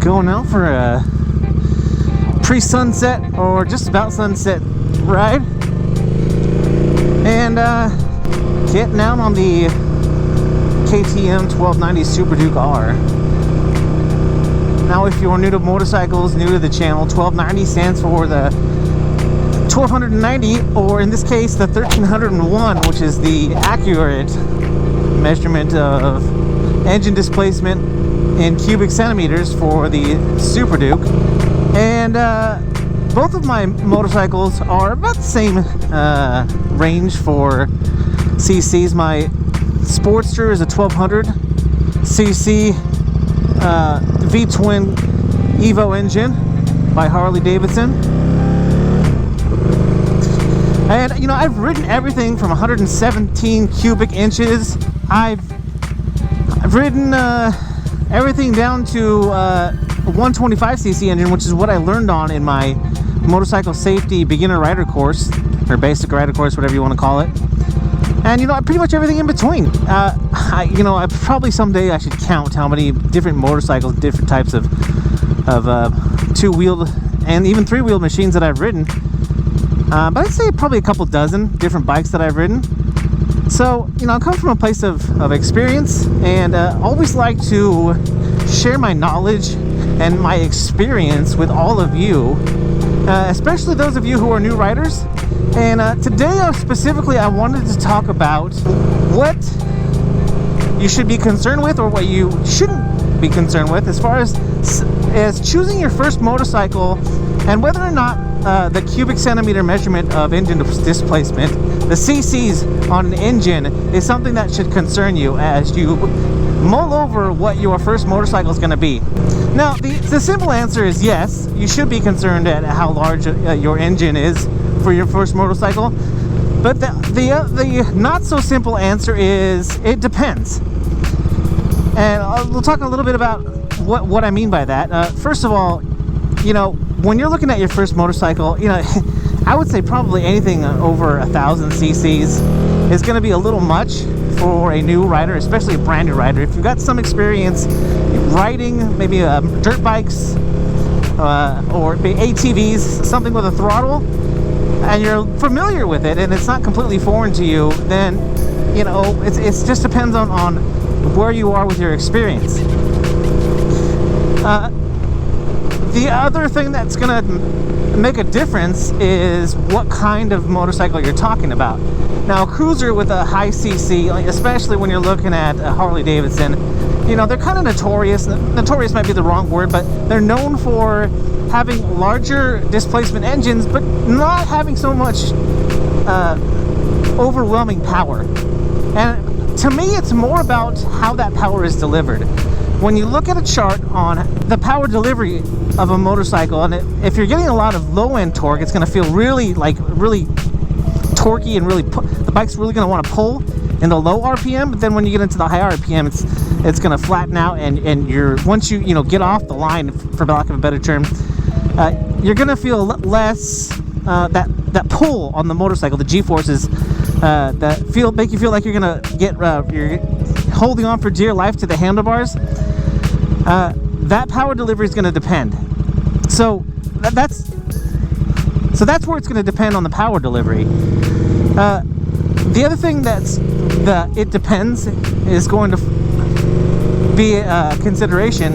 Going out for a pre-sunset or just about sunset ride, and getting out on the KTM 1290 Super Duke R. Now, if you're new to motorcycles, new to the channel, 1290 stands for the 1290, or in this case the 1301, which is the accurate measurement of engine displacement in cubic centimeters for the Super Duke. And both of my motorcycles are about the same range for cc's. My Sportster is a 1200 cc V-twin Evo engine by Harley Davidson. And you know, I've ridden everything from 117 cubic inches. I've ridden everything down to a 125cc engine, which is what I learned on in my motorcycle safety beginner rider course, or basic rider course, whatever you want to call it. And you know, pretty much everything in between. I probably someday I should count how many different motorcycles, different types of two-wheeled and even three-wheeled machines that I've ridden. But I'd say probably a couple dozen different bikes that I've ridden. So, you know, I come from a place of experience, and always like to share my knowledge and my experience with all of you, especially those of you who are new riders. And today specifically I wanted to talk about what you should be concerned with, or what you shouldn't be concerned with, as far as choosing your first motorcycle, and whether or not the cubic centimeter measurement of engine displacement, the cc's on an engine, is something that should concern you as you mull over what your first motorcycle is going to be. Now, the simple answer is yes, you should be concerned at how large your engine is for your first motorcycle. But the not so simple answer is it depends. And we'll talk a little bit about what I mean by that. First of all, you know, when you're looking at your first motorcycle, you know, I would say probably anything over 1,000 cc's is going to be a little much for a new rider, especially a brand new rider. If you've got some experience riding maybe dirt bikes or ATVs, something with a throttle, and you're familiar with it and it's not completely foreign to you, then, you know, it just depends on where you are with your experience. The other thing that's going to make a difference is what kind of motorcycle you're talking about. Now, a cruiser with a high cc, especially when you're looking at a Harley Davidson, you know, they're kind of notorious. Notorious might be the wrong word, but they're known for having larger displacement engines, but not having so much overwhelming power. And to me, it's more about how that power is delivered. When you look at a chart on the power delivery of a motorcycle, and if you're getting a lot of low-end torque, it's going to feel really torquey, and the bike's really going to want to pull in the low RPM. But then when you get into the high RPM, it's going to flatten out, and once you get off the line, for lack of a better term, you're going to feel less that pull on the motorcycle, the G-forces that make you feel like you're going to get you're holding on for dear life to the handlebars. That power delivery is going to depend. So that's where it's going to depend on the power delivery. The other thing it depends is going to be a consideration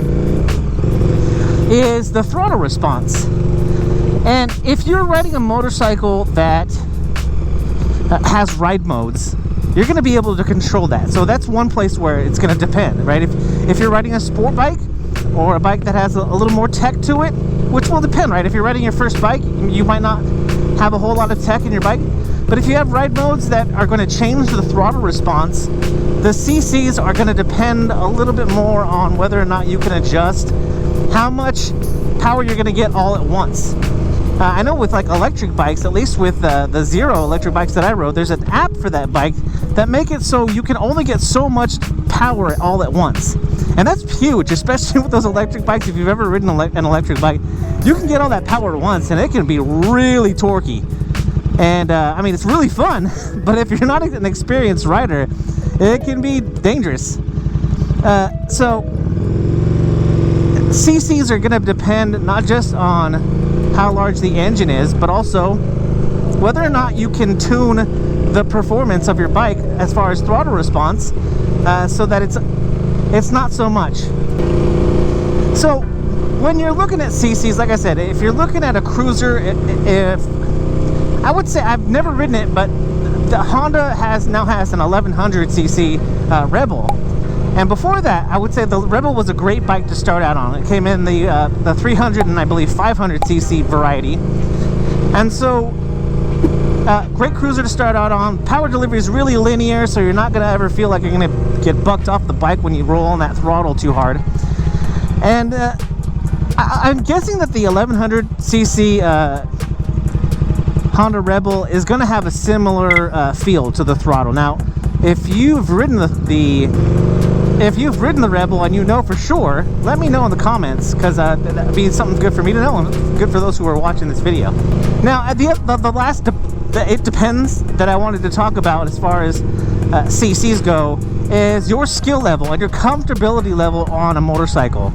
is the throttle response. And if you're riding a motorcycle that has ride modes, you're going to be able to control that. So that's one place where it's going to depend, right? If you're riding a sport bike or a bike that has a little more tech to it, which will depend, right? If you're riding your first bike, you might not have a whole lot of tech in your bike. But if you have ride modes that are going to change the throttle response, the cc's are going to depend a little bit more on whether or not you can adjust how much power you're going to get all at once. I know with like electric bikes, at least with the Zero electric bikes that I rode, there's an app for that bike that make it so you can only get so much power all at once. And that's huge, especially with those electric bikes. If you've ever ridden an electric bike, you can get all that power at once, and it can be really torquey. And I mean, it's really fun, but if you're not an experienced rider, it can be dangerous. So CCs are going to depend not just on how large the engine is, but also whether or not you can tune the performance of your bike as far as throttle response, so that it's not so much. So when you're looking at CCs, like I said, if you're looking at a cruiser, if I would say, I've never ridden it, but the Honda now has an 1100 cc Rebel, and before that, I would say the Rebel was a great bike to start out on. It came in the 300 and I believe 500 cc variety, and so great cruiser to start out on. Power delivery is really linear, so you're not going to ever feel like you're going to get bucked off the bike when you roll on that throttle too hard. And I'm guessing that the 1100 cc Honda Rebel is going to have a similar feel to the throttle. Now, if you've ridden the Rebel and you know for sure, let me know in the comments, because that'd be something good for me to know and good for those who are watching this video. Now, at the last it depends that I wanted to talk about as far as CCs go is your skill level and your comfortability level on a motorcycle.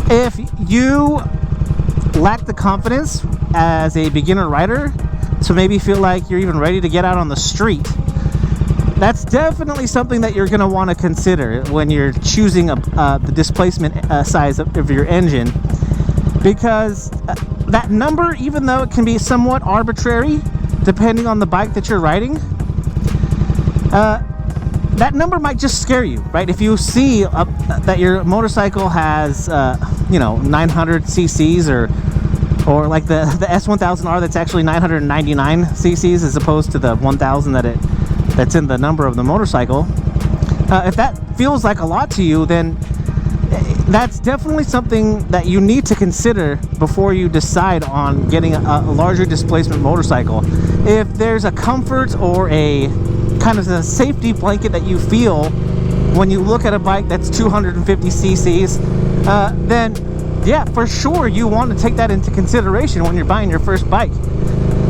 If you lack the confidence as a beginner rider to maybe feel like you're even ready to get out on the street, that's definitely something that you're going to want to consider when you're choosing the displacement size of your engine, because that number, even though it can be somewhat arbitrary depending on the bike that you're riding, that number might just scare you, right? If you see that your motorcycle has 900 cc's or like the S1000R that's actually 999 cc's as opposed to the 1000 that's in the number of the motorcycle, if that feels like a lot to you, then that's definitely something that you need to consider before you decide on getting a larger displacement motorcycle. If there's a comfort or a kind of a safety blanket that you feel when you look at a bike that's 250 cc's, then yeah, for sure you want to take that into consideration when you're buying your first bike.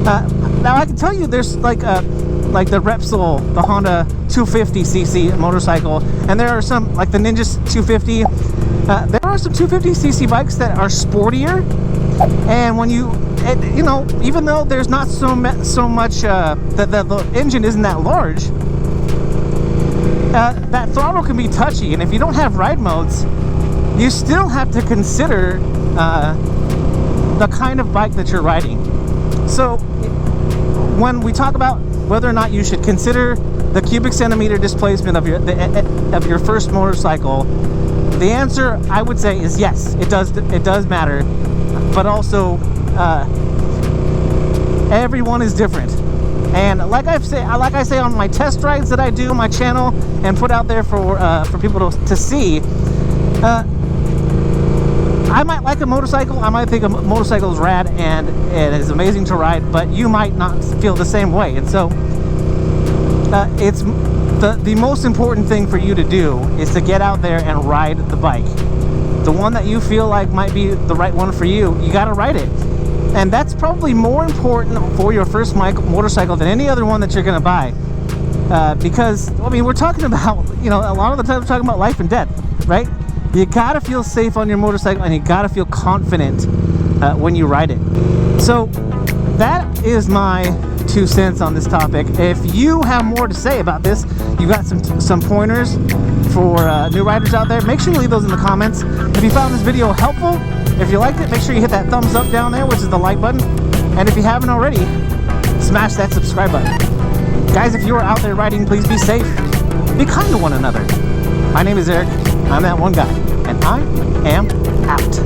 Now I can tell you there's like the Repsol, the Honda 250cc motorcycle, and there are some like the Ninja 250. There are some 250cc bikes that are sportier, and when even though there's not so much the engine isn't that large, that throttle can be touchy, and if you don't have ride modes, you still have to consider the kind of bike that you're riding. So when we talk about whether or not you should consider the cubic centimeter displacement of your first motorcycle, the answer I would say is yes, it does matter, but also everyone is different. And like I say on my test rides that I do on my channel and put out there for people to see, I might like a motorcycle, I might think a motorcycle is rad and it is amazing to ride, but you might not feel the same way. And so it's the most important thing for you to do is to get out there and ride the bike. The one that you feel like might be the right one for you, you gotta ride it. And that's probably more important for your first motorcycle than any other one that you're gonna buy. Because, I mean, we're talking about, a lot of the time we're talking about life and death, right? You gotta feel safe on your motorcycle and you gotta feel confident when you ride it. So that is my 2 cents on this topic. If you have more to say about this, you've got some pointers for new riders out there, make sure you leave those in the comments. If you found this video helpful, if you liked it, make sure you hit that thumbs up down there, which is the like button. And if you haven't already, smash that subscribe button. Guys, if you are out there riding, please be safe. Be kind to one another. My name is Eric. I'm that one guy, and I am out.